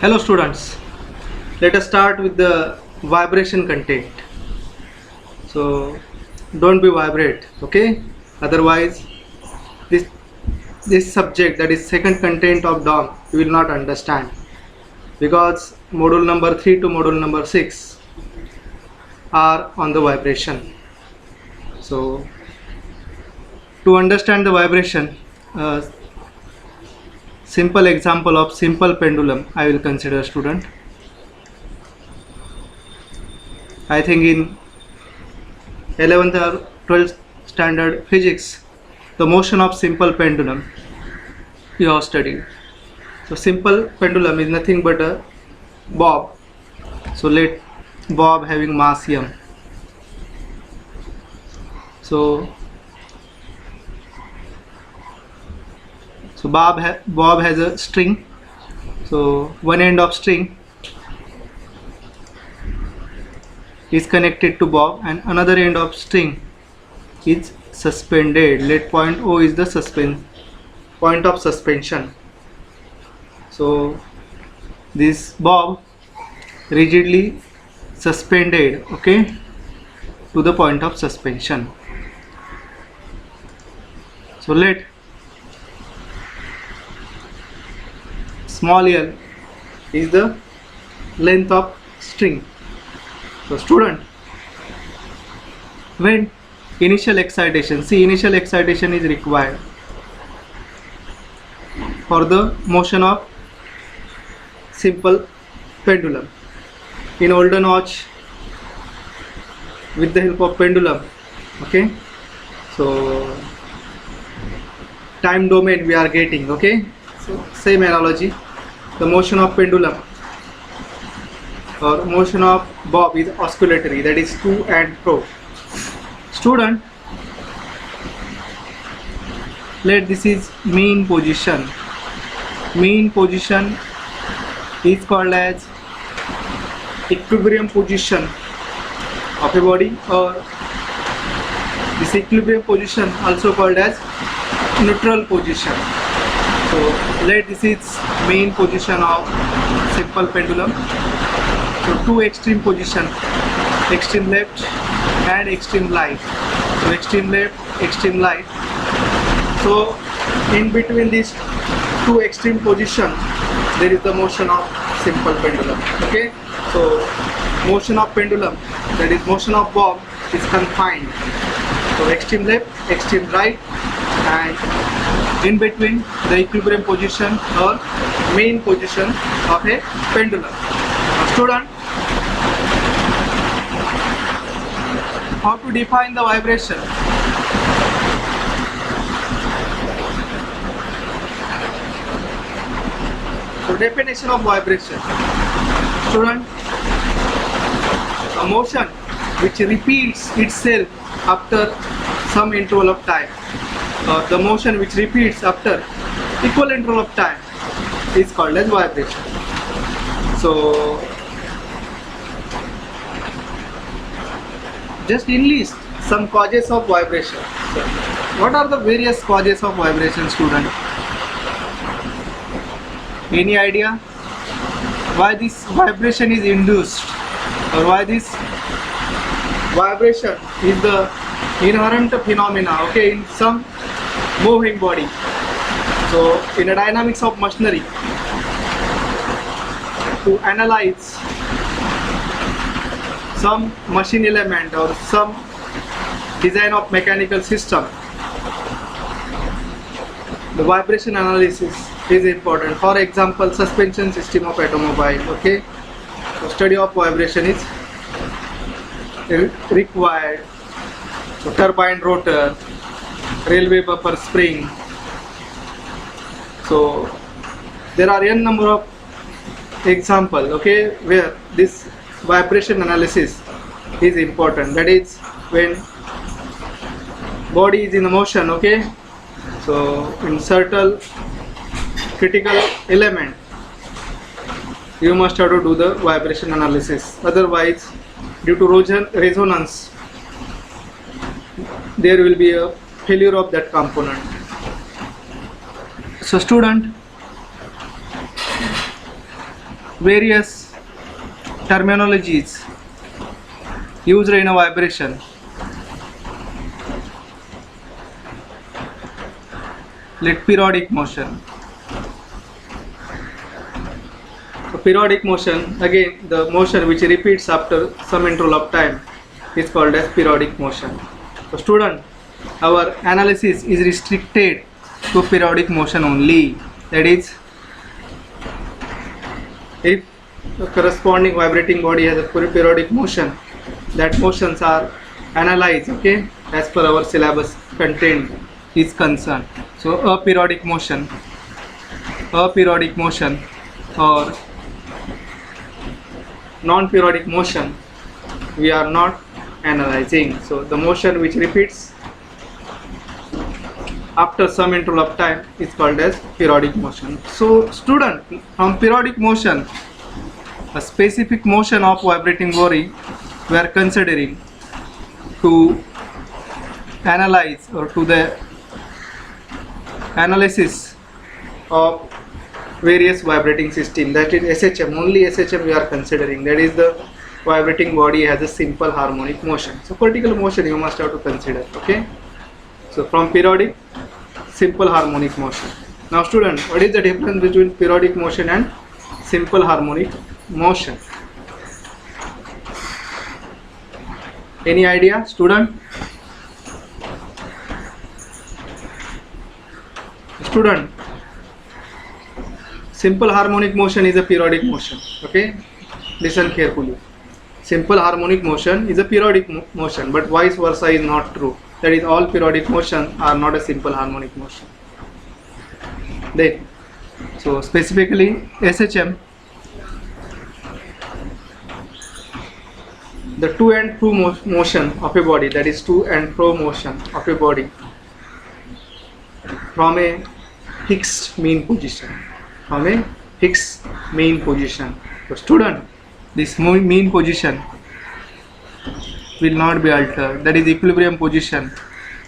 Hello students, let us start with the vibration content. So don't be vibrate, okay? Otherwise this subject, that is second content of DOM, you will not understand, because module number 3 to module number 6 are on the vibration. So to understand the vibration, simple example of simple pendulum I will consider, student. I think in 11th or 12th standard physics, the motion of simple pendulum you have studied. So simple pendulum is nothing but a bob. So let bob having mass m. So bob has a string. So one end of string is connected to bob and another end of string is suspended. Let point O is the point of suspension. So this bob rigidly suspended, okay, to the point of suspension. So let small l is the length of string. So student, when initial excitation, see, initial excitation is required for the motion of simple pendulum. In olden watch, with the help of pendulum, okay, so time domain we are getting, okay. So same analogy, the motion of pendulum or motion of bob is oscillatory, that is to and fro. Student, let this is mean position. Mean position is called as equilibrium position of a body, or this equilibrium position also called as neutral position. So let this is mean position of simple pendulum. So two extreme position, extreme left and extreme right. So extreme left, extreme right. So in between these two extreme position there is the motion of simple pendulum, okay. So motion of pendulum, that is motion of bob, is confined. So extreme left, extreme right, and in between the equilibrium position or main position of a pendulum. Now student, how to define the vibration? So definition of vibration, student, a motion which repeats itself after some interval of time, or the motion which repeats after equal interval of time is called as vibration. So just enlist some causes of vibration. So what are the various causes of vibration, student? Any idea why this vibration is induced, or why this vibration is the inherent phenomena, okay, in some moving body? So in a dynamics of machinery, to analyze some machine element or some design of mechanical system, the vibration analysis is important. For example, suspension system of automobile, okay. So study of vibration is required. So turbine rotor, railway buffer spring. So there are n number of examples, okay, where this vibration analysis is important. That is when body is in motion, okay. So in certain critical element you must have to do the vibration analysis, otherwise due to resonance there will be a failure of that component. So student, various terminologies used in a vibration. Let periodic motion. A periodic motion, again the motion which repeats after some interval of time, is called as periodic motion. So student, our analysis is restricted to periodic motion only. That is, if the corresponding vibrating body has a periodic motion, that motions are analyzed, okay, as per our syllabus content is concerned. So aperiodic motion or non-periodic motion we are not analyzing. So the motion which repeats after some interval of time is called as periodic motion. So student, from periodic motion, a specific motion of vibrating body we are considering to analyze or to the analysis of various vibrating system, that is SHM. Only SHM we are considering, that is the vibrating body has a simple harmonic motion. So particular motion you must have to consider, okay. So from periodic, simple harmonic motion. Now student, what is the difference between periodic motion and simple harmonic motion? Any idea, student? Student, simple harmonic motion is a periodic motion, okay. Listen carefully. Simple harmonic motion is a periodic motion, but vice versa is not true. That is, all periodic motion are not a simple harmonic motion. Then, so specifically SHM, the to and fro motion of a body, that is to and fro motion of a body from a fixed mean position, So student, this mean position will not be altered. That is equilibrium position,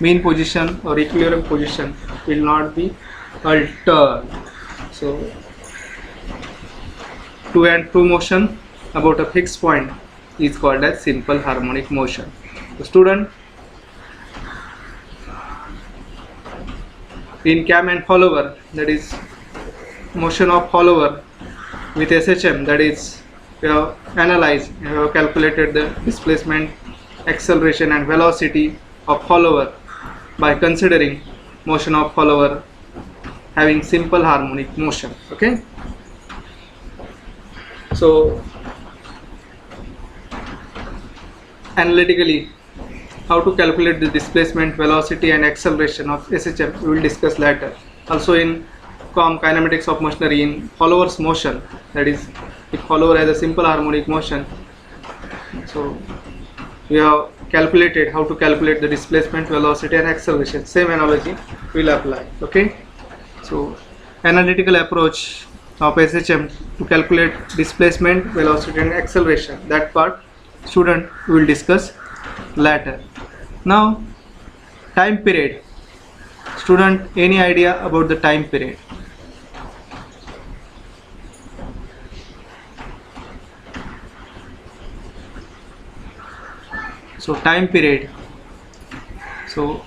mean position or equilibrium position will not be altered. So to and fro motion about a fixed point is called as simple harmonic motion. So student, in cam and follower, that is motion of follower with SHM, that is we have analyzed, we have calculated the displacement, acceleration and velocity of follower by considering motion of follower having simple harmonic motion, okay. So analytically, how to calculate the displacement, velocity and acceleration of SHM we will discuss later. Also in kinematics of machinery, in follower's motion, that is if follower has a simple harmonic motion, so we have calculated how to calculate the displacement, velocity and acceleration. Same analogy will apply, okay. So analytical approach of SHM to calculate displacement, velocity and acceleration, that part student we will discuss later. Now time period, student, any idea about the time period? So time period, so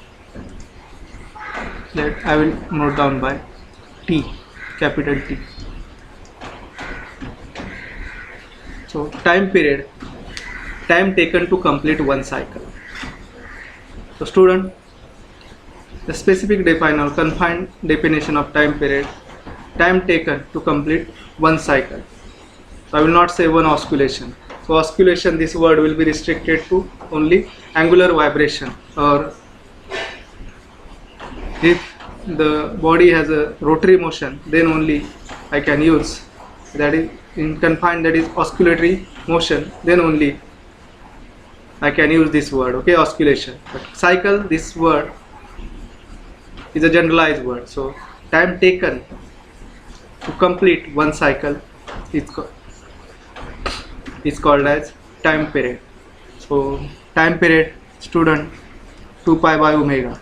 that I will note down by T, capital T. So time period, time taken to complete one cycle. So student, the specific define or confined definition of time period, time taken to complete one cycle. So I will not say one oscillation. So oscillation, this word will be restricted to only angular vibration, or if the body has a rotary motion, then only I can use, that is in confined, that is oscillatory motion, then only I can use this word, okay, oscillation. But cycle, this word is a generalized word. So time taken to complete one cycle is called as time period. So time period, student, 2 pi by omega.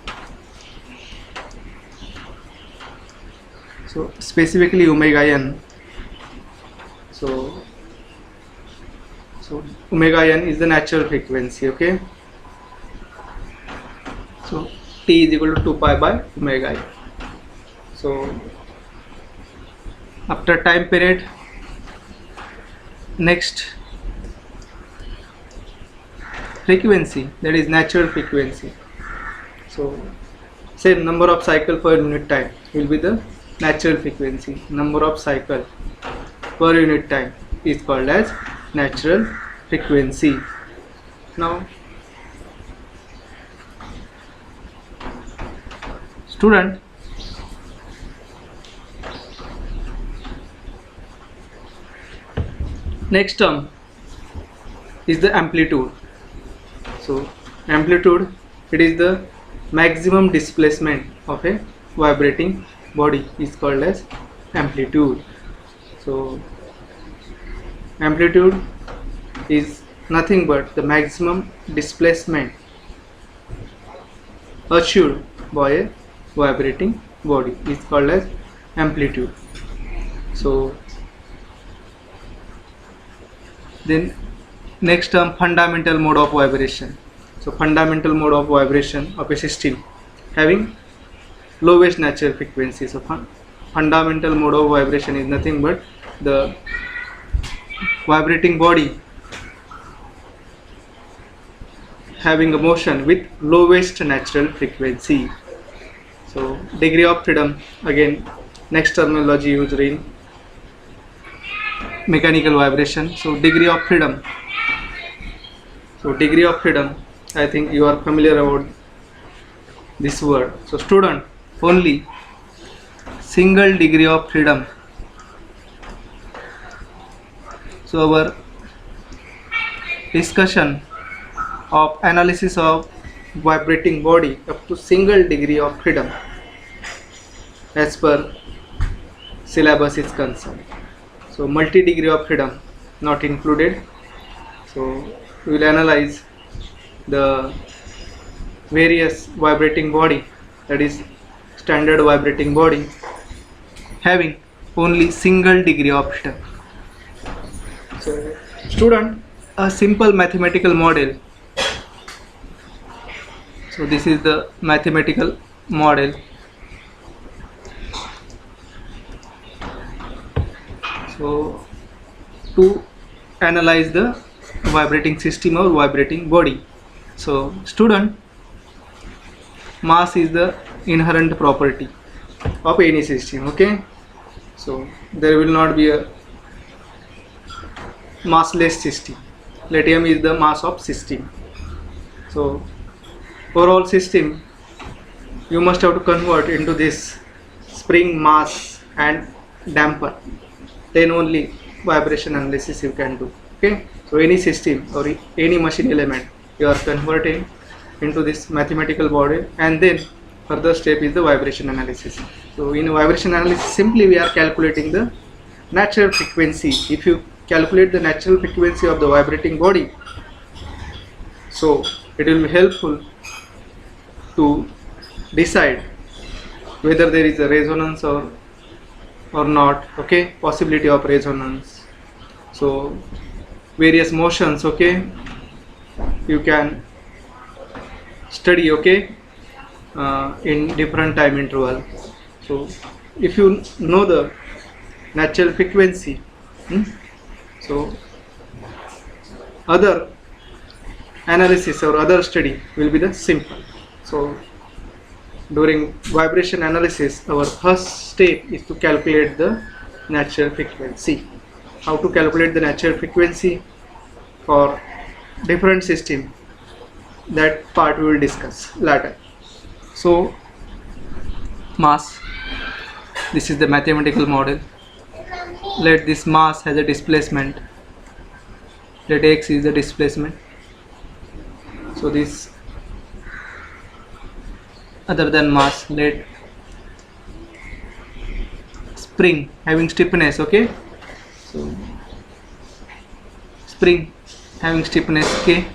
So specifically omega n. so omega n is the natural frequency. Okay, so T is equal to 2 pi by omega n. So after time period, next frequency, that is natural frequency. So same number of cycle per unit time will be the natural frequency. Number of cycle per unit time is called as natural frequency. Now student, next term is the amplitude. So amplitude, it is the maximum displacement of a vibrating body is called as amplitude. So amplitude is nothing but the maximum displacement achieved by a vibrating body is called as amplitude. So then next term, fundamental mode of vibration. So fundamental mode of vibration of a system having lowest natural frequency. So fundamental mode of vibration is nothing but the vibrating body having a motion with lowest natural frequency. So degree of freedom, again next terminology used in mechanical vibration. So degree of freedom. So degree of freedom, I think you are familiar about this word. So student, only single degree of freedom. So our discussion of analysis of vibrating body up to single degree of freedom as per syllabus is concerned. So multi degree of freedom not included. So we will analyze the various vibrating body, that is standard vibrating body having only single degree of freedom. So student, a simple mathematical model. So this is the mathematical model. So to analyze the vibrating system or vibrating body. So student, mass is the inherent property of any system. Okay, so there will not be a massless system. Let m is the mass of system. So for all system you must have to convert into this spring, mass and damper, then only vibration analysis you can do. Okay, so any system or any machine element you are converting into this mathematical body, and then further step is the vibration analysis. So in vibration analysis, simply we are calculating the natural frequency. If you calculate the natural frequency of the vibrating body, so it will be helpful to decide whether there is a resonance or not. Okay, possibility of resonance. So various motions, okay, you can study, okay, in different time interval. So if you know the natural frequency, so other analysis or other study will be the simple. So during vibration analysis, our first step is to calculate the natural frequency. How to calculate the natural frequency for different system, that part we will discuss later. So mass, this is the mathematical model. Let this mass has a displacement, let x is the displacement. So this other than mass, let spring having stiffness, okay, so spring having stiffness k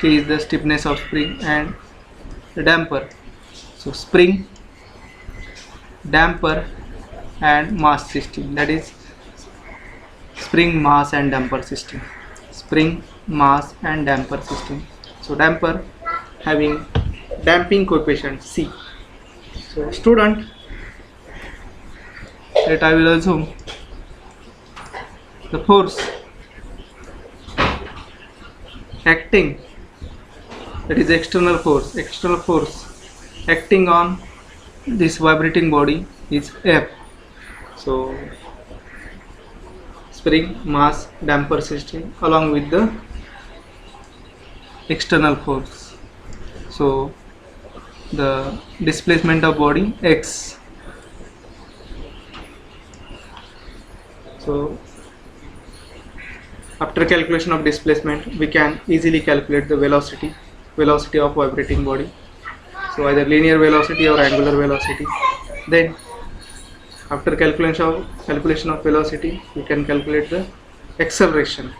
is the stiffness of spring, and the damper, so spring, damper and mass system, that is spring, mass and damper system. Spring, mass and damper system. So damper having damping coefficient C. So student, that I will assume the force acting, that is external force acting on this vibrating body is F. So spring, mass, damper system along with the external force. So the displacement of body X. So after calculation of displacement, we can easily calculate the velocity of vibrating body. So either linear velocity or angular velocity. Then after calculation of velocity, we can calculate the acceleration.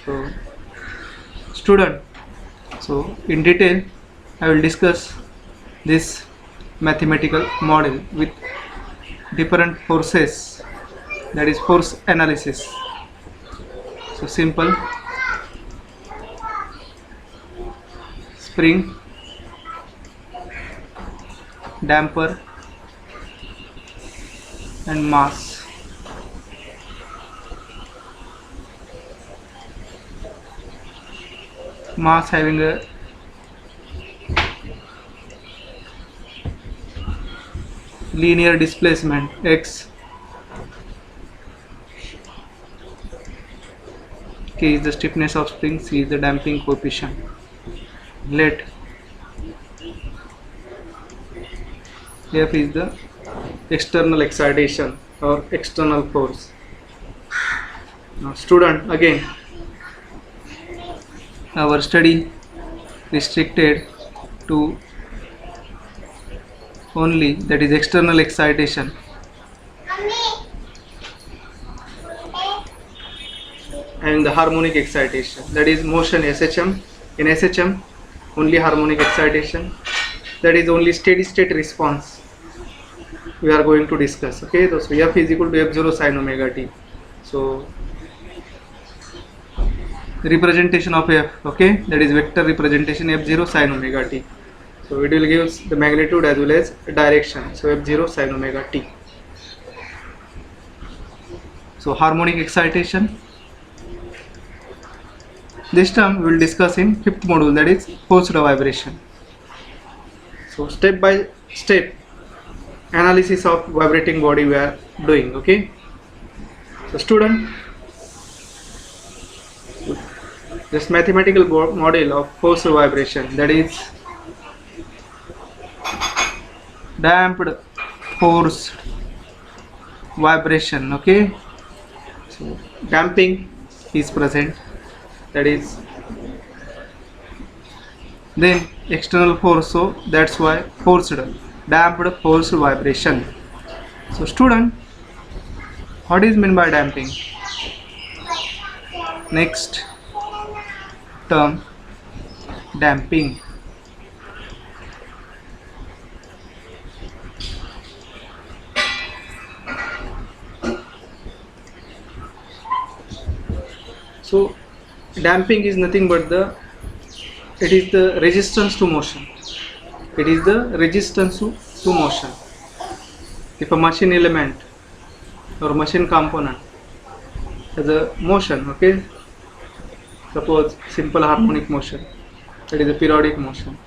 So student, so in detail I will discuss this mathematical model with different forces, that is force analysis. So simple: spring, damper and mass. Mass having a linear displacement X. K is the stiffness of spring, C is the damping coefficient. Let F is the external excitation or external force. Now student, again our study restricted to only, that is external excitation. And the harmonic excitation, that is motion SHM. In SHM only harmonic excitation, that is only steady state response we are going to discuss. Okay, so F is equal to F0 sin omega t. So representation of F, okay, that is vector representation F0 sin omega t. So it will give the magnitude as well as direction. So F0 sin omega t. So harmonic excitation, this term we will discuss in 5th module, that is forced vibration. So step by step analysis of vibrating body we are doing. Okay, so student, this mathematical model of forced vibration, that is damped forced vibration. Okay, so damping is present, that is then external force, so that's why damped forced vibration. So student, what is meant by damping? Next term, damping. So damping is nothing but it is the resistance to motion. It is the resistance to motion. If a machine element or machine component has a motion, okay, suppose simple harmonic motion, that is a periodic motion.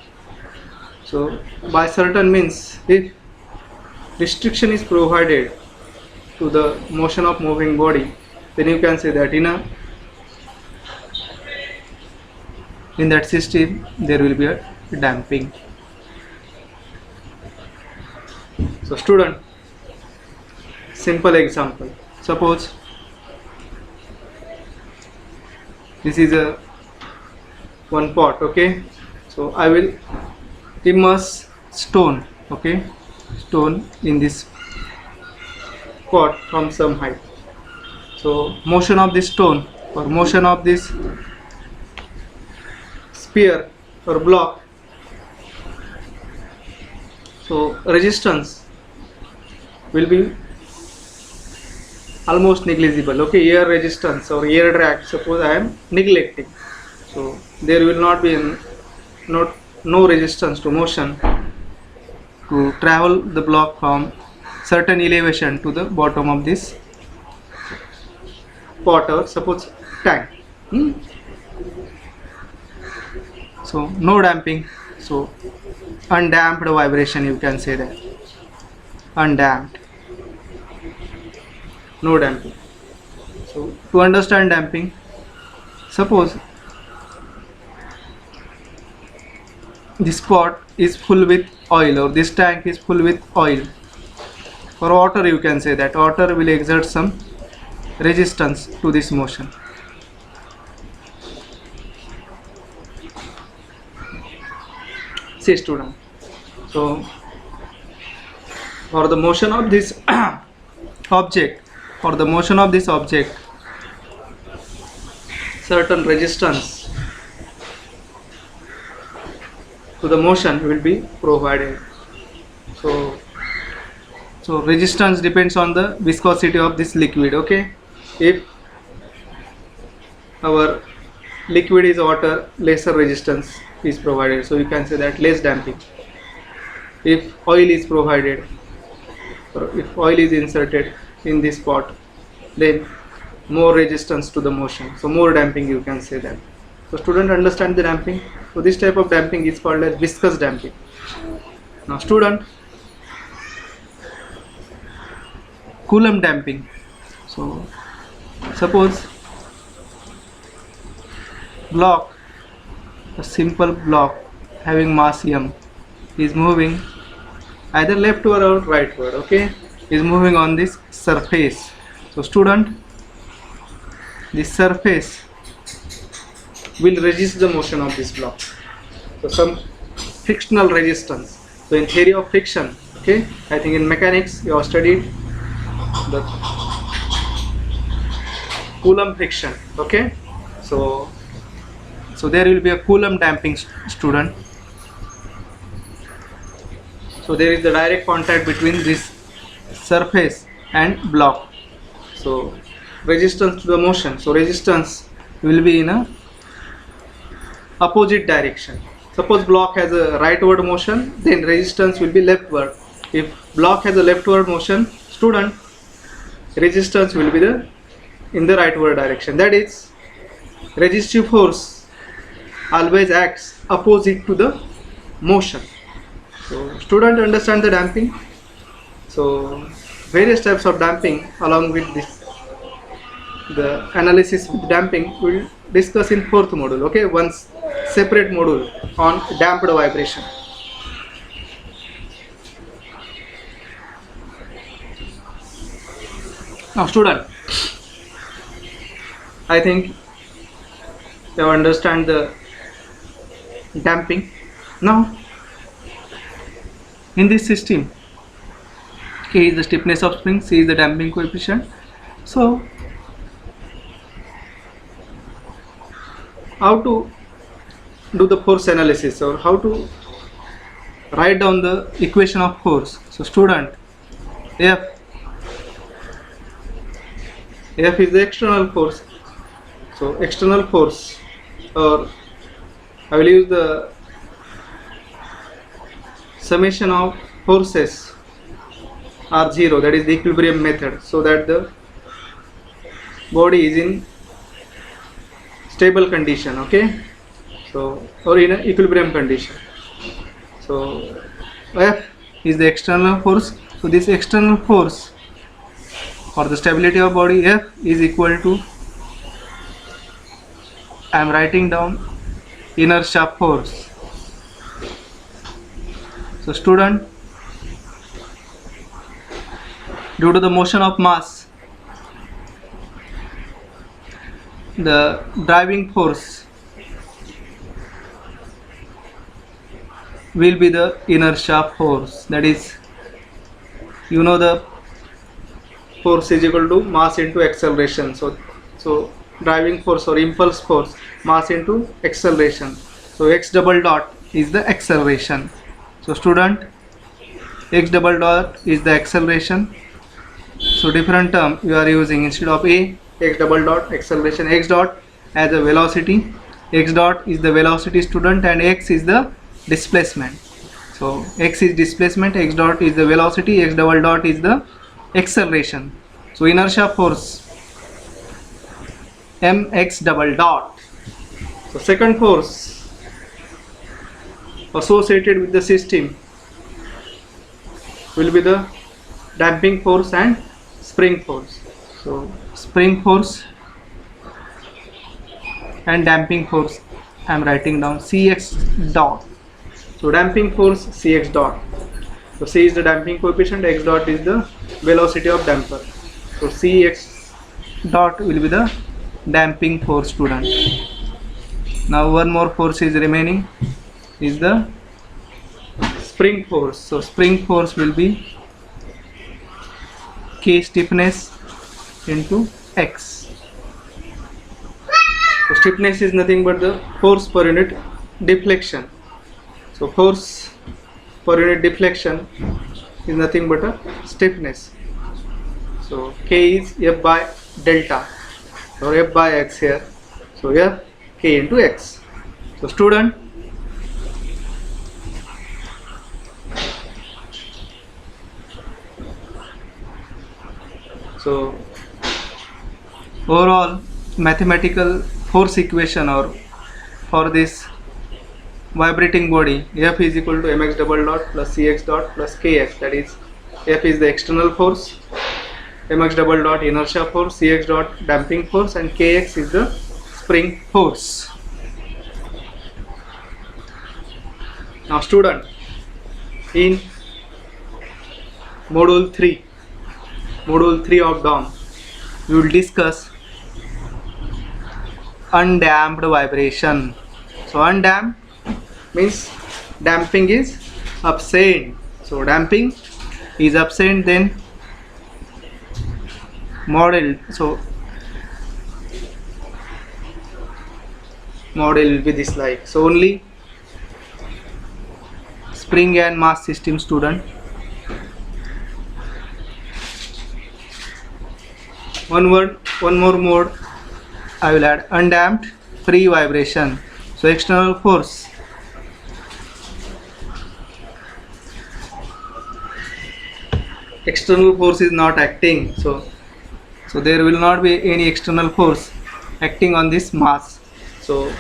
So by certain means, if restriction is provided to the motion of moving body, then you can say that in that system there will be a damping. So student, simple example, suppose this is a one pot, okay, so I will immerse stone, okay, stone in this pot from some height. So motion of this stone or motion of this sphere or block, so resistance will be almost negligible. Okay, air resistance or air drag, suppose I am neglecting, so there will not be no resistance to motion to travel the block from certain elevation to the bottom of this pot or suppose tank. So no damping, so undamped vibration, you can say that, undamped, no damping. So to understand damping, suppose this pot is full with oil or this tank is full with oil or water, you can say that water will exert some resistance to this motion. See student, so for the motion of this object, certain resistance to the motion will be provided. So resistance depends on the viscosity of this liquid. Okay, if our liquid is water, lesser resistance is provided, so you can say that less damping. If oil is provided, or if oil is inserted in this pot, then more resistance to the motion, so more damping, you can say that. So student, understand the damping. So this type of damping is called as viscous damping. Now student, Coulomb damping. So suppose block, a simple block having mass m is moving either leftward or rightward. Okay, is moving on this surface. So student, this surface will resist the motion of this block, so some frictional resistance. So in theory of friction, okay, I think in mechanics you have studied the Coulomb friction. Okay, so there will be a Coulomb damping, student. So there is the direct contact between this surface and block, so resistance to the motion, so resistance will be in a opposite direction. Suppose block has a rightward motion, then resistance will be leftward. If block has a leftward motion, student, resistance will be in the rightward direction. That is, resistive force always acts opposite to the motion. So student, understand the damping. So various types of damping, along with this, the analysis with damping, we will discuss in 4th module. Okay, one separate module on damped vibration. Now student, I think you understand the damping. Now in this system, K is the stiffness of spring, C is the damping coefficient. So how to do the force analysis, or how to write down the equation of force? So student, F is the external force. So external force, or I will use the summation of forces are 0, that is the equilibrium method, so that the body is in stable condition. Okay, so or in an equilibrium condition. So F is the external force. So this external force for the stability of body, F is equal to, I am writing down, inertia force. So student, due to the motion of mass, the driving force will be the inertia force. That is, you know, the force is equal to mass into acceleration. So driving force or impulse force, mass into acceleration. So x double dot is the acceleration. So student, x double dot is the acceleration, So different term you are using. Instead of a, x double dot, acceleration, x dot as a velocity, x dot is the velocity, student, and x is the displacement. So x is displacement, x dot is the velocity, x double dot is the acceleration. So inertia force mx double dot. So second force associated with the system will be the damping force and spring force. So spring force and damping force I am writing down Cx dot. So damping force Cx dot. So C is the damping coefficient, x dot is the velocity of damper. So Cx dot will be the damping force, student. Now one more force is remaining, is the spring force. So spring force will be K stiffness into X. So stiffness is nothing but the force per unit deflection. So force per unit deflection is nothing but a stiffness. So K is F by delta or F by X here. So here K into X. So student, so overall mathematical force equation or for this vibrating body, F is equal to mx double dot plus Cx dot plus Kx, that is F is the external force, mx double dot inertia force, Cx dot damping force, and Kx is the spring force. Now student, in module 3 of DOM, we will discuss undamped vibration. So undamped means damping is absent. So damping is absent, then model. So model will be this like. So only spring and mass system, student. One more mode I will add, undamped free vibration. So external force, is not acting, so there will not be any external force acting on this mass. So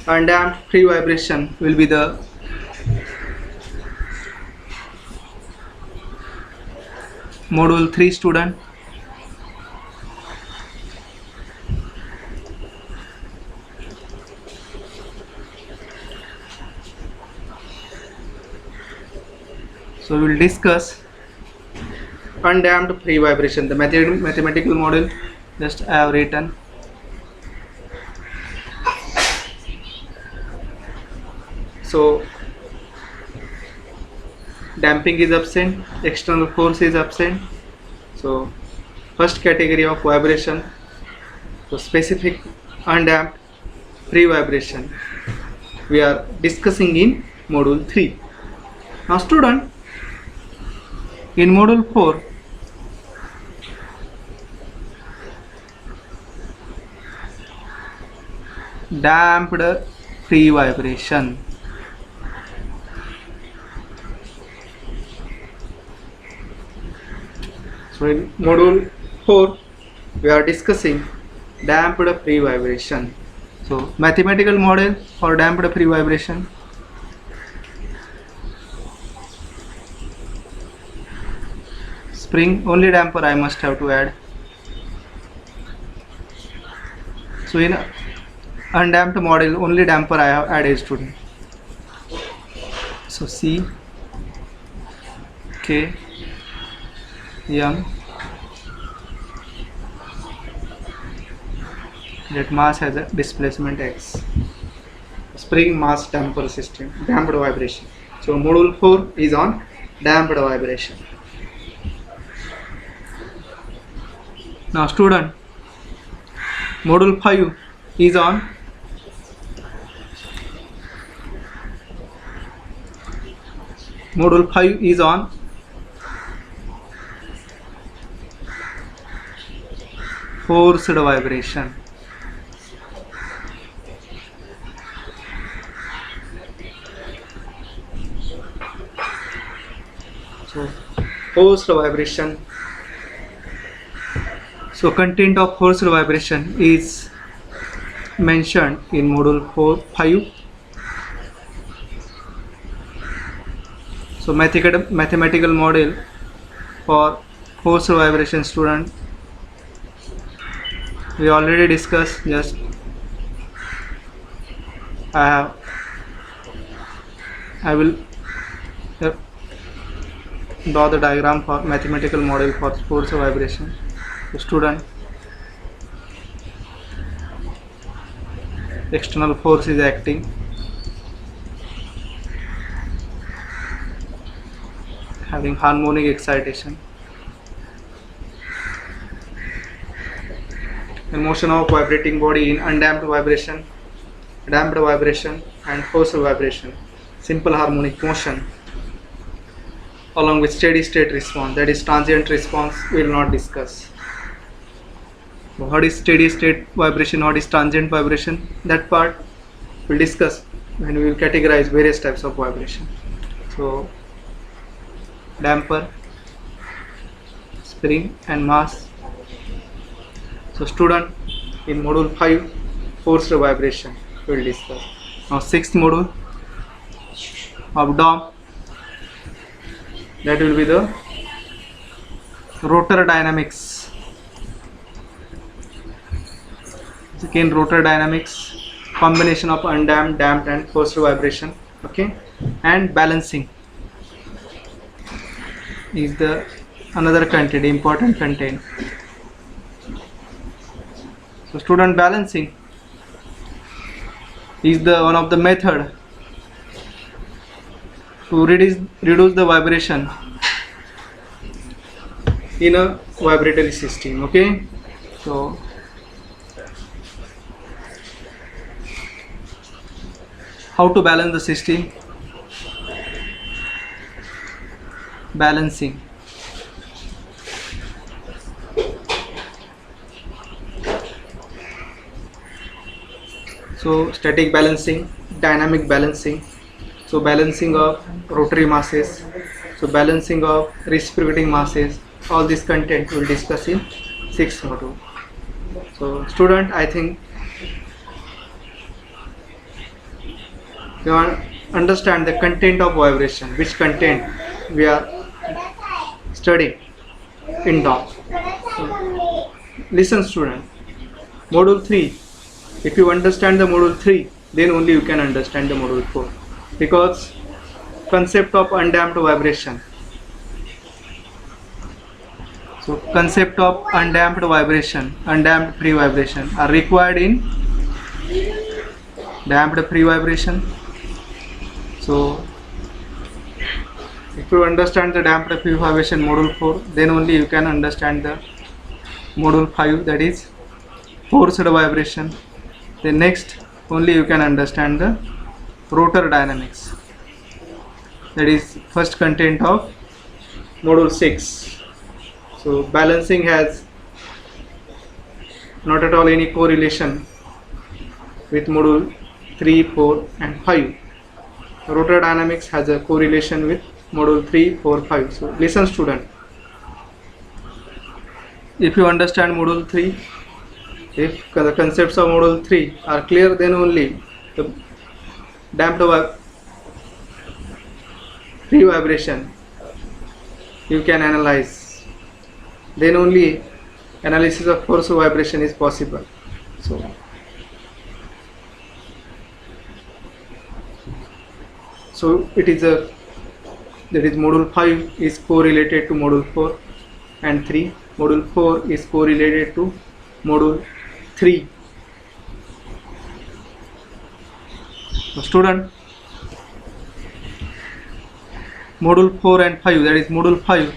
undamped free vibration will be the module 3, student. So we will discuss undamped free vibration. The mathematical model just I have written. So damping is absent, external force is absent. So first category of vibration, so specific undamped free vibration, we are discussing in module 3. Now student, in module 4, damped free vibration. So in module 4 we are discussing damped free vibration. So mathematical model for damped free vibration. Spring, only damper I must have to add. So in undamped model, only damper I have added, student. So C, K, M, that mass has a displacement X. Spring mass damper system, damped vibration. So module 4 is on damped vibration. Now student, module 5 is on forced vibration. So forced vibration. So content of forced vibration is mentioned in module 5. So mathematical model for forced vibration, student, we already discussed. Just I will draw the diagram for mathematical model for force vibration. So student, external force is acting, having harmonic excitation, the motion of vibrating body in undamped vibration, damped vibration and forced vibration, simple harmonic motion, along with steady state response, that is transient response, we will not discuss. What is steady state vibration, what is transient vibration, that part we will discuss when we will categorize various types of vibration. So damper, spring and mass. So student, in module 5 forced vibration we will discuss. Now 6th module of DOM, that will be the rotor dynamics. Again, rotor dynamics, combination of undamped, damped and forced vibration. Okay, and balancing is the another content, important content. So student, balancing is the one of the method to reduce the vibration in a vibratory system. Okay, so how to balance the system? Balancing. So static balancing, dynamic balancing, so balancing of rotary masses, so balancing of reciprocating masses, all this content we will discuss in 6th module. So student, I think you understand the content of vibration, which content we are studying in DOM. So, listen student, module 3, if you understand the module 3, then only you can understand the module 4, because concept of undamped vibration. So concept of undamped vibration, undamped free vibration are required in damped free vibration. So if you understand the damped free vibration module 4, then only you can understand the module 5, that is forced vibration. Then next only you can understand the rotor dynamics, that is first content of module 6. So balancing has not at all any correlation with module 3, 4 and 5. Rotor dynamics has a correlation with module 3, 4, 5. So listen student, if you understand module 3, if the concepts of module 3 are clear, then only the damped free vibration you can analyze, then only analysis of forced vibration is possible. So it is a, that is module 5 is correlated to module 4 and 3, module 4 is correlated to module 3. So student, module 4 and 5, that is module 5,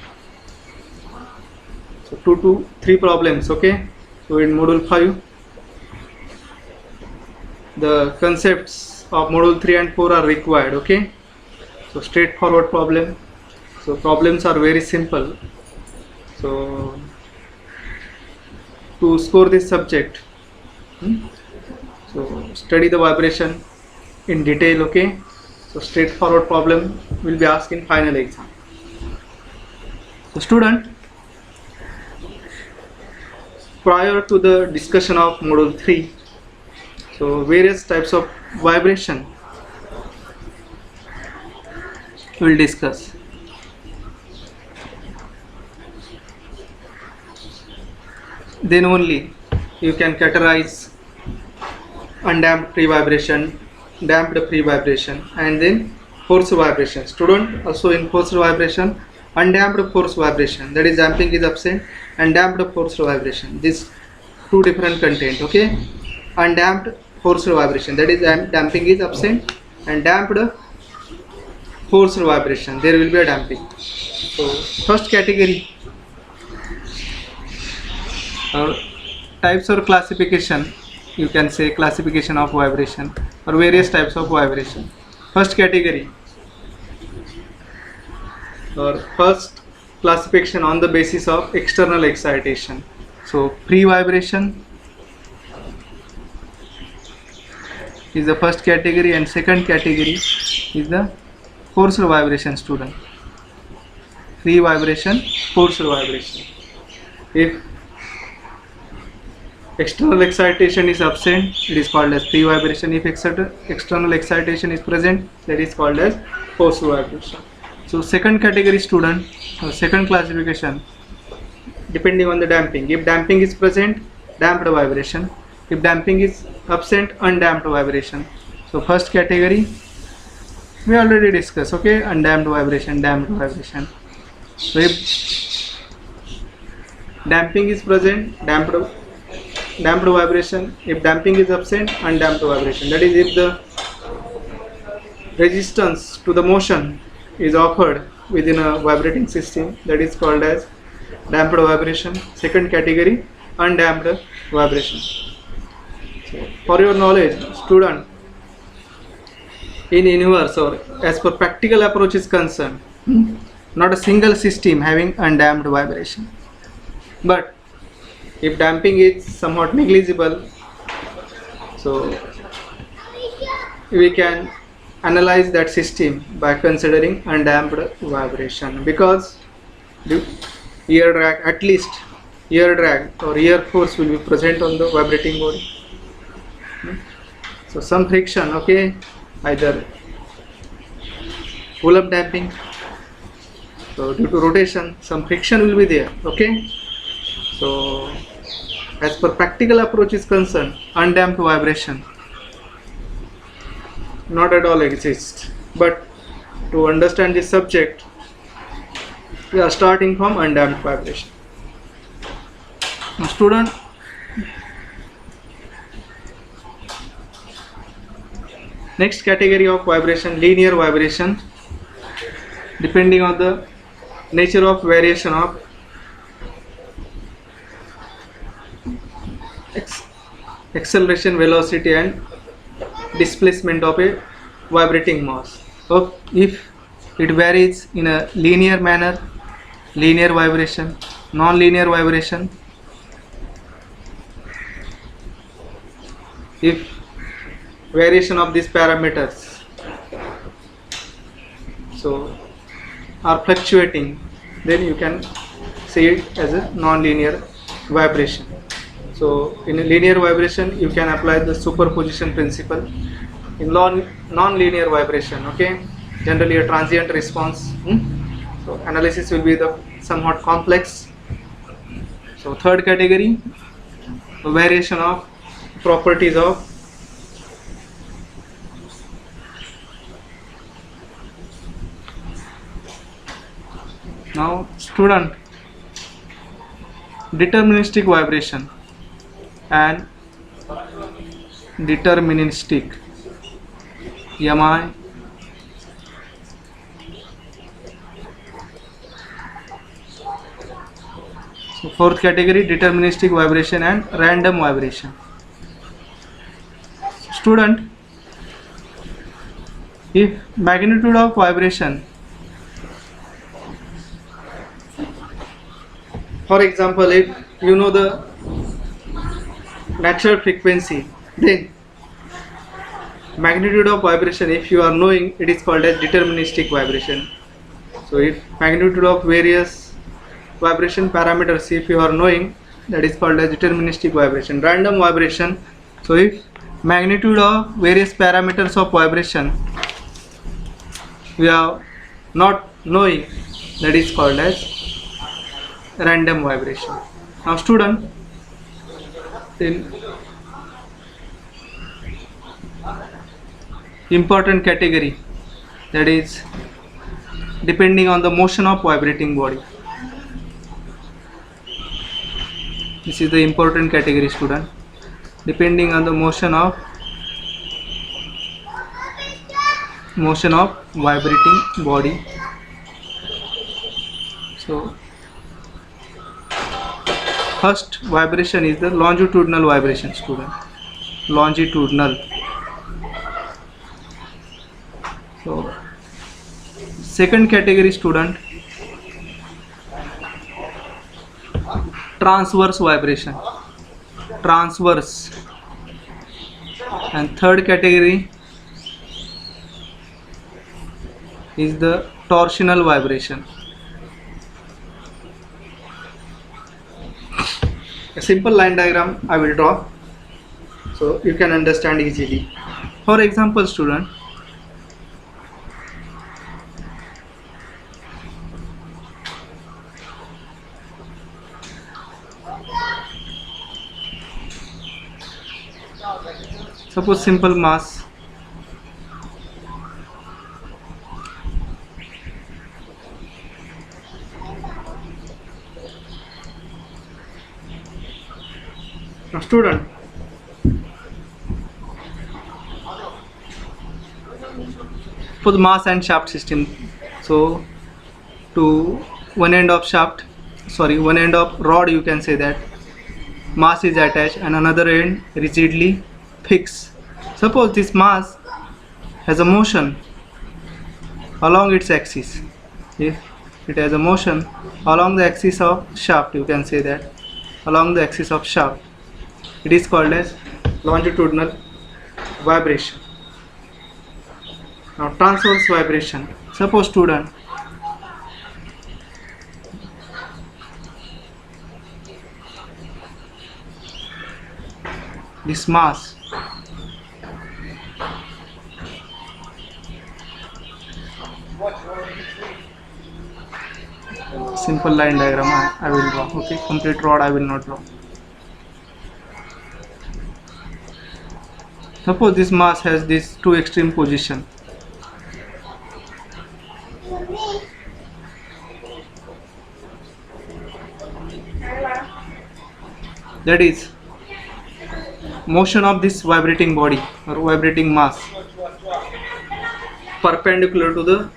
so 2 to 3 problems. Okay, so in module 5 the concepts of module 3 and 4 are required. Okay, so straightforward problem. So problems are very simple. So to score this subject. So study the vibration in detail. Okay, so straightforward problem will be asked in final exam. So student, prior to the discussion of module 3, so various types of vibration we will discuss. Then only you can categorize undamped pre-vibration, damped pre-vibration, and then forced vibration. Student, also in forced vibration, undamped forced vibration, that is damping is absent, and damped forced vibration. These two different content. Okay, undamped forced vibration, that is damping is absent, and damped forced vibration, there will be a damping. So first category, types or classification, you can say classification of vibration or various types of vibration. First category or first classification on the basis of external excitation. So pre-vibration is the first category, and second category is the forced vibration. Student, pre-vibration, forced vibration. If external excitation is absent, it is called as pre-vibration. If external excitation is present, that is called as forced vibration. So second category, student, second classification, depending on the damping. If damping is present, damped vibration. If damping is absent, undamped vibration. So first category we already discussed. Okay, undamped vibration, damped vibration. So if damping is present, damped vibration. If damping is absent, undamped vibration. That is, if the resistance to the motion is offered within a vibrating system, that is called as damped vibration. Second category, undamped vibration. So for your knowledge, student, in universe or as per practical approach is concerned, not a single system having undamped vibration. But if damping is somewhat negligible, so we can analyze that system by considering undamped vibration, because the ear drag, at least ear drag or ear force will be present on the vibrating body. So some friction, okay, either pull-up damping, so due to rotation some friction will be there. Okay, so as per practical approach is concerned, undamped vibration not at all exists. But to understand this subject, we are starting from undamped vibration. Now, student, next category of vibration, linear vibration, depending on the nature of variation of acceleration, velocity and displacement of a vibrating mass. So if it varies in a linear manner, linear vibration, non-linear vibration. If variation of these parameters so are fluctuating, then you can see it as a non-linear vibration. So in a linear vibration you can apply the superposition principle. In non-linear vibration, okay, generally a transient response. So analysis will be the somewhat complex. So third category, variation of properties of now student, deterministic vibration and deterministic EMI. So fourth category, deterministic vibration and random vibration. Student, if magnitude of vibration, for example, if you know the natural frequency. Then magnitude of vibration, if you are knowing, it is called as deterministic vibration. So if magnitude of various vibration parameters, if you are knowing, that is called as deterministic vibration. Random vibration, so if magnitude of various parameters of vibration we are not knowing, that is called as random vibration. Now student, in important category, that is depending on the motion of vibrating body. This is the important category, student, depending on the motion of vibrating body. So first vibration is the longitudinal vibration, student, longitudinal. So second category, student, transverse vibration, transverse. And third category is the torsional vibration. A simple line diagram I will draw so you can understand easily. For example, student, suppose simple mass, now student, for the mass and shaft system, so to one end of rod, you can say that mass is attached and another end rigidly fixed. Suppose this mass has a motion along its axis. If it has a motion along the axis of shaft, you can say that along the axis of shaft, it is called as longitudinal vibration. Now transverse vibration, suppose student, this mass simple line diagram I will draw, okay, complete rod I will not draw. Suppose this mass has these two extreme position. That is motion of this vibrating body or vibrating mass perpendicular to the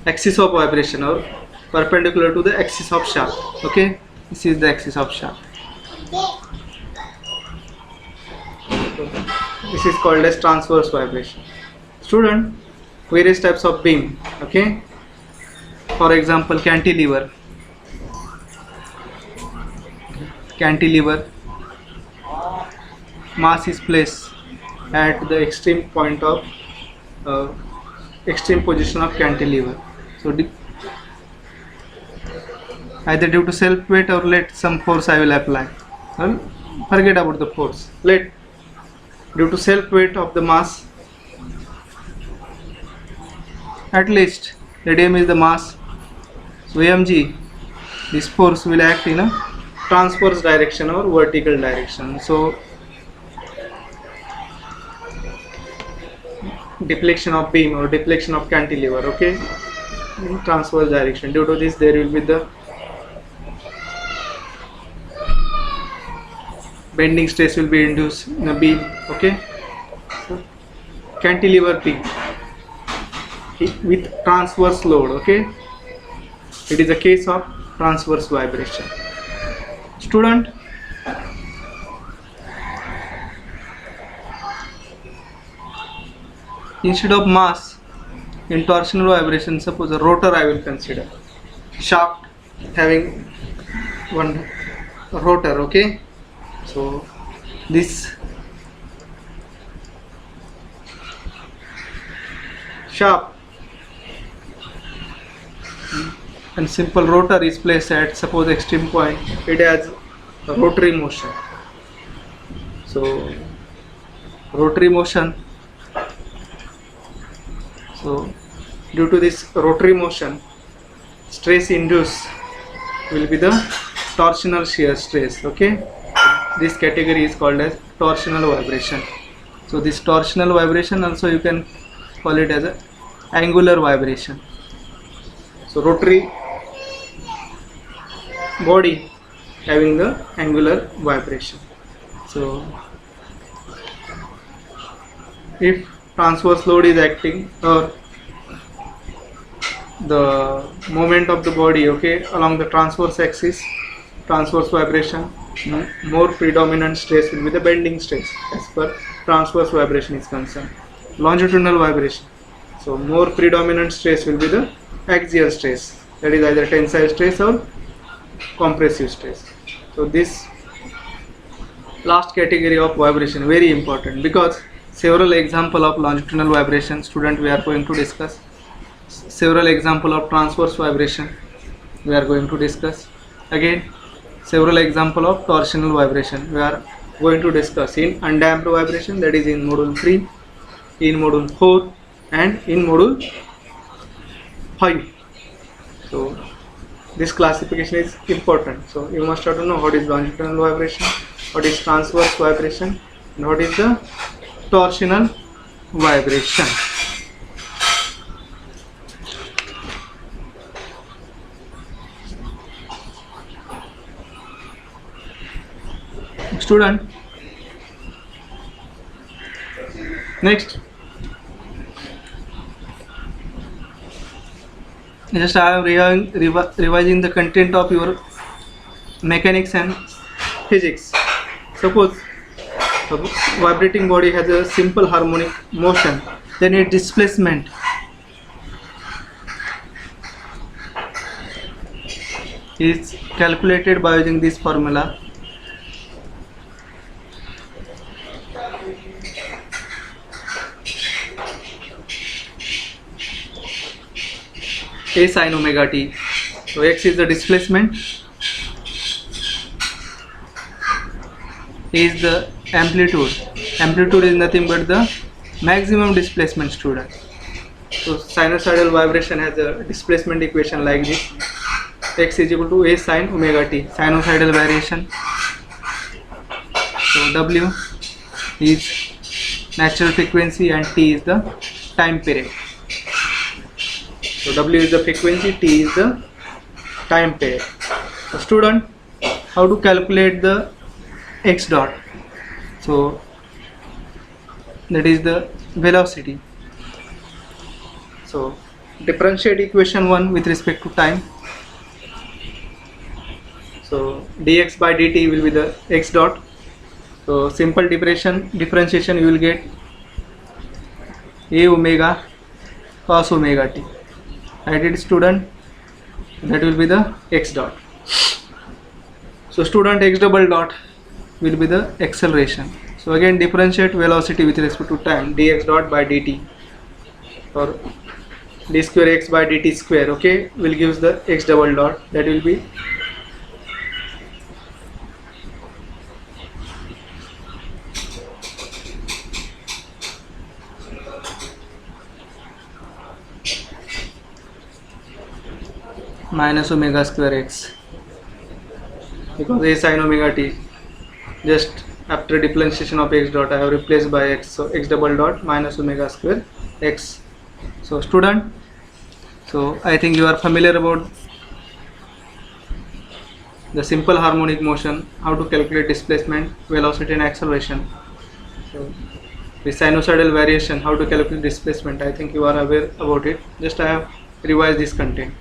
axis of vibration or perpendicular to the axis of shaft. Okay, this is the axis of shaft. This is called as transverse vibration. Student, various types of beam. Okay, for example, cantilever. Mass is placed at the extreme point of extreme position of cantilever. So either due to self weight or let some force I will apply. Well, forget about the force. Let due to self weight of the mass, at least let m is the mass. So mg, this force will act in a transverse direction or vertical direction. So deflection of beam or deflection of cantilever, okay, in transverse direction. Due to this, there will be the bending stress will be induced in a beam. Okay, so cantilever beam with transverse load. Okay, it is a case of transverse vibration. Student, instead of mass in torsional vibration, suppose a rotor I will consider, shaft having one rotor. Okay, so This sharp and simple rotor is placed at suppose extreme point. It has a rotary motion. So rotary motion. So due to this rotary motion, stress induced will be the torsional shear stress. Okay, this category is called as torsional vibration. So this torsional vibration also you can call it as a angular vibration. So rotary body having the angular vibration. So if transverse load is acting, or the moment of the body, okay, along the transverse axis, transverse vibration, more predominant stress will be the bending stress as per transverse vibration is concerned. Longitudinal vibration, so more predominant stress will be the axial stress, that is either tensile stress or compressive stress. So this last category of vibration very important, because several example of longitudinal vibration student we are going to discuss, several example of transverse vibration we are going to discuss, again several example of torsional vibration we are going to discuss in undamped vibration, that is in module 3, in module 4 and in module 5. So this classification is important. So you must have to know what is longitudinal vibration, what is transverse vibration, and what is the torsional vibration. Student, next just I am revising the content of your mechanics and physics. Suppose a vibrating body has a simple harmonic motion, then its displacement is calculated by using this formula. A sin omega t. So x is the displacement, A is the amplitude. Amplitude is nothing but the maximum displacement, student. So sinusoidal vibration has a displacement equation like this: x is equal to A sin omega t, sinusoidal variation. So W is natural frequency and T is the time period. So W is the frequency, T is the time period. So student, how to calculate the x dot? So that is the velocity. So differentiate equation 1 with respect to time. So dx by dt will be the x dot. So simple differentiation you will get A omega cos omega t. Write it, student. That will be the x dot. So student, x double dot will be the acceleration. So again differentiate velocity with respect to time, dx dot by dt, or d square x by dt square, okay, will gives the x double dot, that will be minus omega square x, because A sin omega t, just after differentiation of x dot I have replaced by x, so x double dot minus omega square x. So student, so I think you are familiar about the simple harmonic motion, how to calculate displacement, velocity and acceleration. So the sinusoidal variation, how to calculate displacement, I think you are aware about it. Just I have revised this content.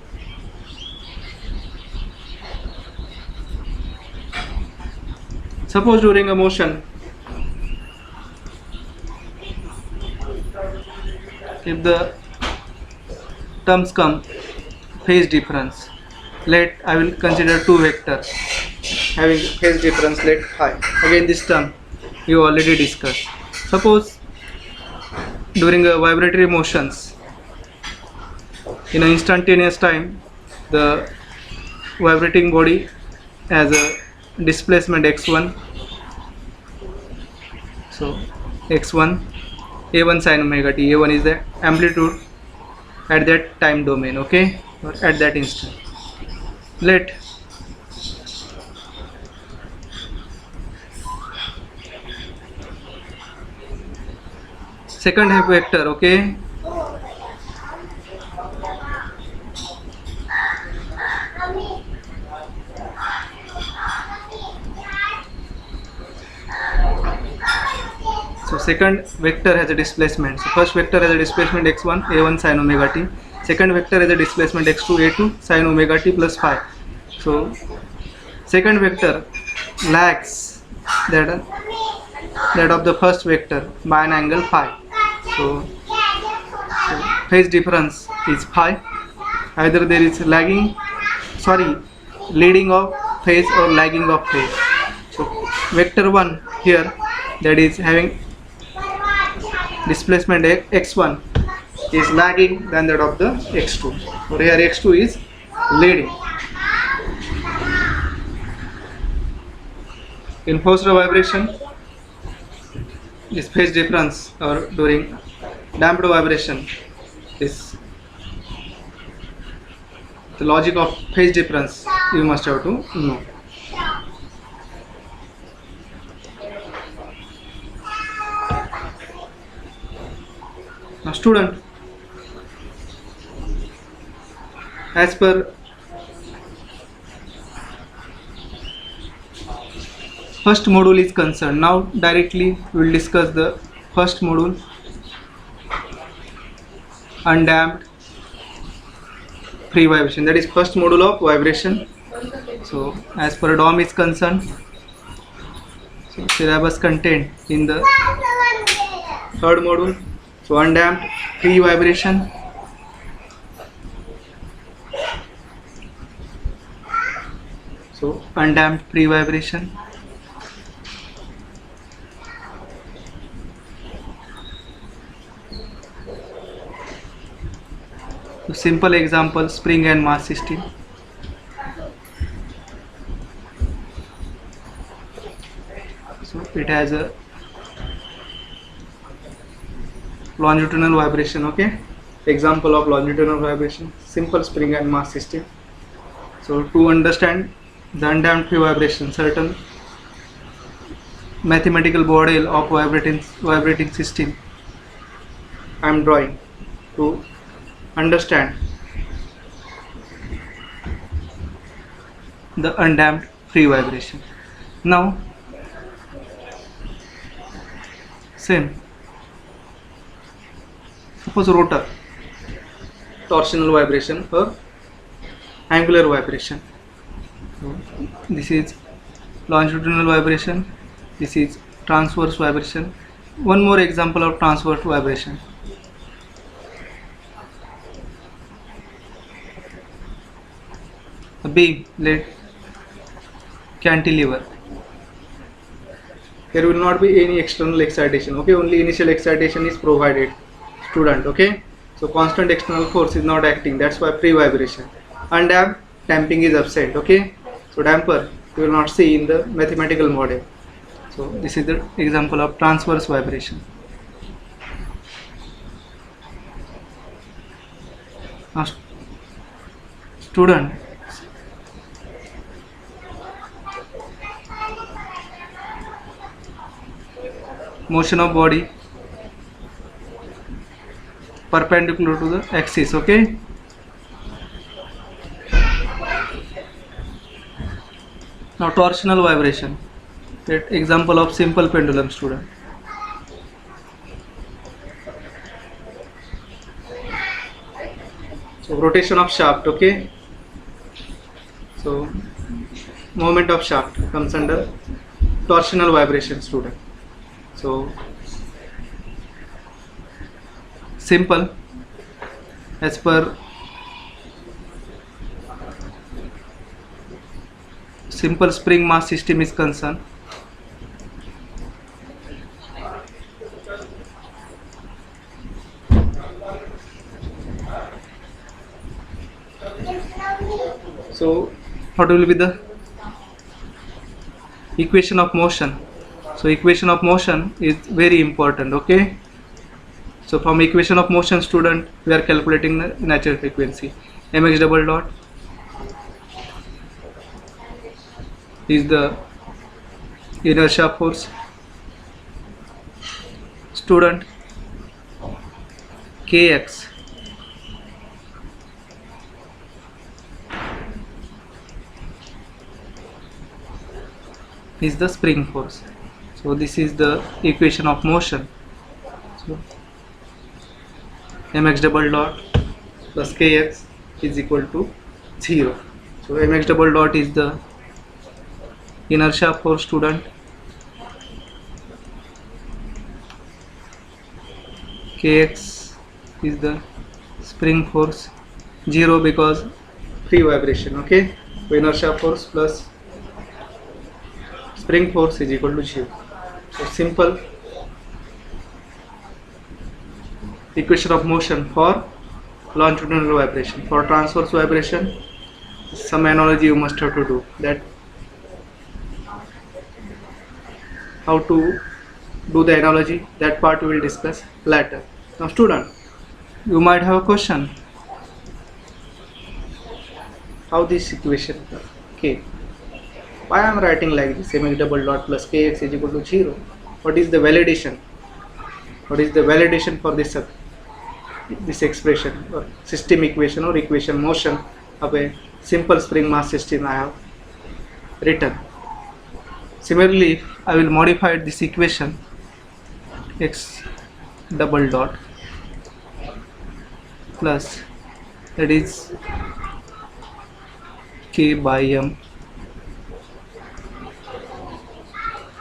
Suppose during a motion, if the terms come phase difference, I will consider two vectors having phase difference, let phi. Again this term you already discussed. Suppose during a vibratory motions, in an instantaneous time, the vibrating body has a displacement x1. So x1, a1 sin omega t. A1 is the amplitude at that time domain, okay, or at that instant. Let second vector, okay, so second vector has a displacement. So first vector has a displacement x1, a1 sin omega t. Second vector has a displacement x2, a2 sin omega t plus phi. So second vector lags that of the first vector by an angle phi. So phase difference is phi. Either there is leading of phase or lagging of phase. So vector 1 here, that is having displacement x1, is lagging than that of the x2, or here x2 is leading. In forced vibration, this phase difference, or during damped vibration, is the logic of phase difference you must have to know. Now student, as per first module is concerned, now directly we will discuss the first module, undamped free vibration. That is first module of vibration. So as per DOM is concerned, so syllabus content in the third module. So undamped free vibration, so undamped free vibration. So simple example, spring and mass system. So it has a longitudinal vibration, okay, example of longitudinal vibration, simple spring and mass system. So to understand the undamped free vibration, certain mathematical model of vibrating system I am drawing to understand the undamped free vibration. Now same, suppose rotor, torsional vibration or angular vibration. So this is longitudinal vibration, this is transverse vibration. One more example of transverse vibration. A beam, let cantilever. There will not be any external excitation, okay, only initial excitation is provided, student, okay. So constant external force is not acting, that's why free vibration. Undamped, damping is absent, okay. So damper you will not see in the mathematical model. So this is the example of transverse vibration. Now student, motion of body perpendicular to the axis, okay. Now torsional vibration, that example of simple pendulum, student. So rotation of shaft, okay. So movement of shaft comes under torsional vibration, student. So simple, as per simple spring mass system is concerned, So what will be the equation of motion? So equation of motion is very important. Okay, so from equation of motion, student, we are calculating the natural frequency. Mx double dot is the inertia force. Student, kx is the spring force. So this is the equation of motion. So mx double dot plus kx is equal to 0. So mx double dot is the inertia force, student. Kx is the spring force. 0 because free vibration. Okay, so inertia force plus spring force is equal to 0. So simple equation of motion for longitudinal vibration. For transverse vibration, some analogy you must have to do. That how to do the analogy, that part we will discuss later. Now student, you might have a question. How this equation? Okay, why I am writing like this? Mx double dot plus kx is equal to 0. What is the validation? What is the validation for this this expression or system equation or equation motion of a simple spring mass system I have written? Similarly, if I will modify this equation, x double dot plus, that is k by m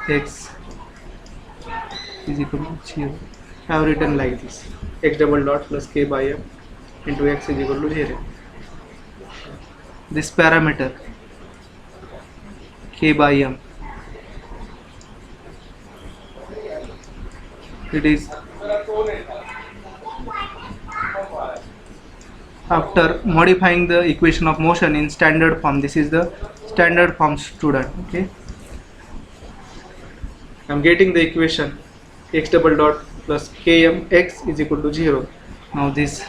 x is equal to 0. I have written like this: x double dot plus k by m into x is equal to 0. This parameter k by m, it is after modifying the equation of motion in standard form. This is the standard form, student. Okay, I am getting the equation x double dot plus km x is equal to 0. Now this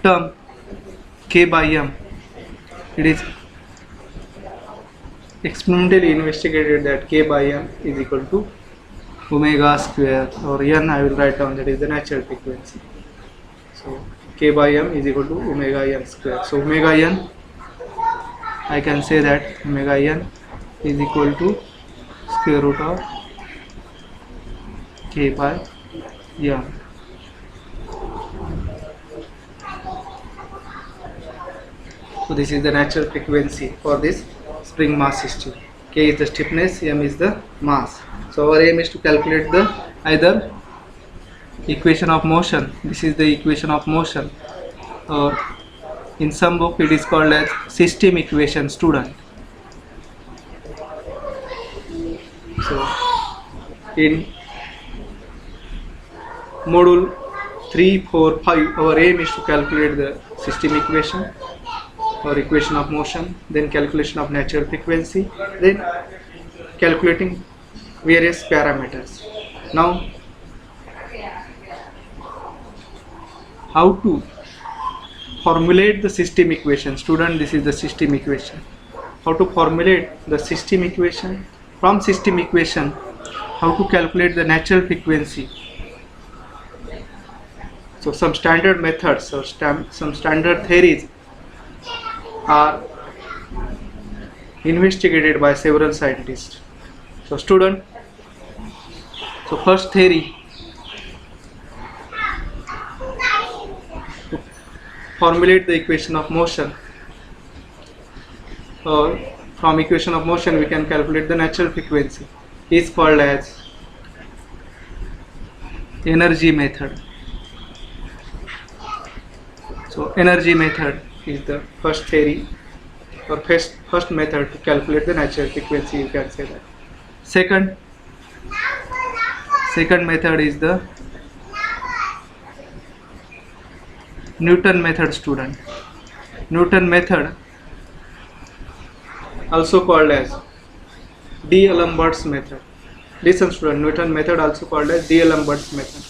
term k by m, it is experimentally investigated that k by m is equal to omega square, or n I will write down, that is the natural frequency. So k by m is equal to omega n square. So omega n, I can say that omega n is equal to square root of k by m. So this is the natural frequency for this spring mass system. K is the stiffness, m is the mass. So our aim is to calculate the either equation of motion. This is the equation of motion, or in some book it is called as system equation, student. So in module 3, 4, 5, our aim is to calculate the system equation or equation of motion, then calculation of natural frequency, then calculating various parameters. Now how to formulate the system equation, student. This is the system equation. How to formulate the system equation? From system equation, how to calculate the natural frequency? So some standard methods or some standard theories are investigated by several scientists. So student, so first theory, to formulate the equation of motion, or from equation of motion we can calculate the natural frequency, is called as energy method. So energy method is the first theory or first method to calculate the natural frequency, you can say that. Second method is the Newton method, student. Newton method also called as D'Alembert's method. Listen student, Newton method also called as D'Alembert's method.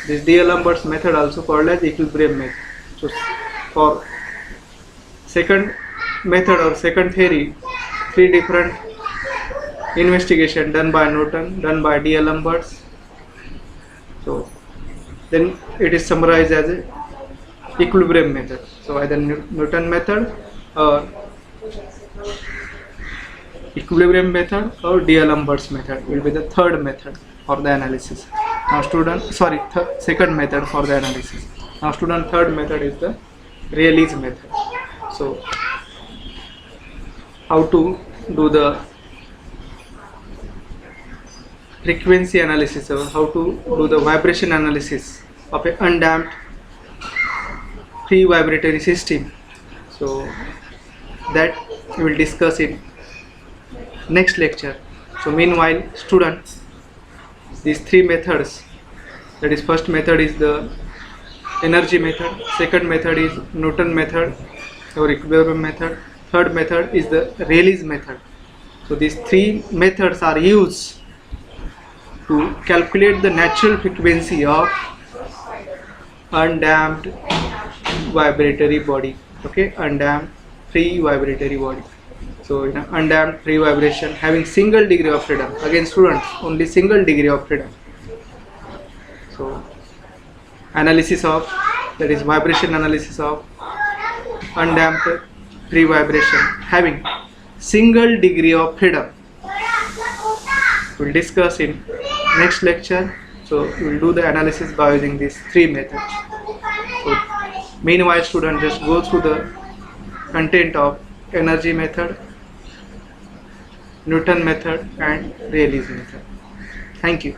This D'Alembert's method also called as equilibrium method. So for second method or second theory, three different investigation done by Newton, done by D'Alembert's. So then it is summarized as a equilibrium method. So either Newton method or equilibrium method or D'Alembert's method will be the third method for the analysis. Now student, sorry, second method for the analysis. Now student, third method is the Rayleigh's method. So how to do the frequency analysis or how to do the vibration analysis of an undamped free vibratory system. So that we will discuss in next lecture. So meanwhile students, these three methods, that is first method is the energy method, second method is Newton method or equilibrium method, third method is the Rayleigh's method. So these three methods are used to calculate the natural frequency of undamped vibratory body. Okay, undamped free vibratory body. So in an undamped free vibration having single degree of freedom, again students, only single degree of freedom. So analysis of, that is vibration analysis of undamped free vibration having single degree of freedom, we'll discuss in next lecture. So we will do the analysis by using these three methods. So meanwhile students, just go through the content of energy method, Newton method and Rayleigh's method. Thank you.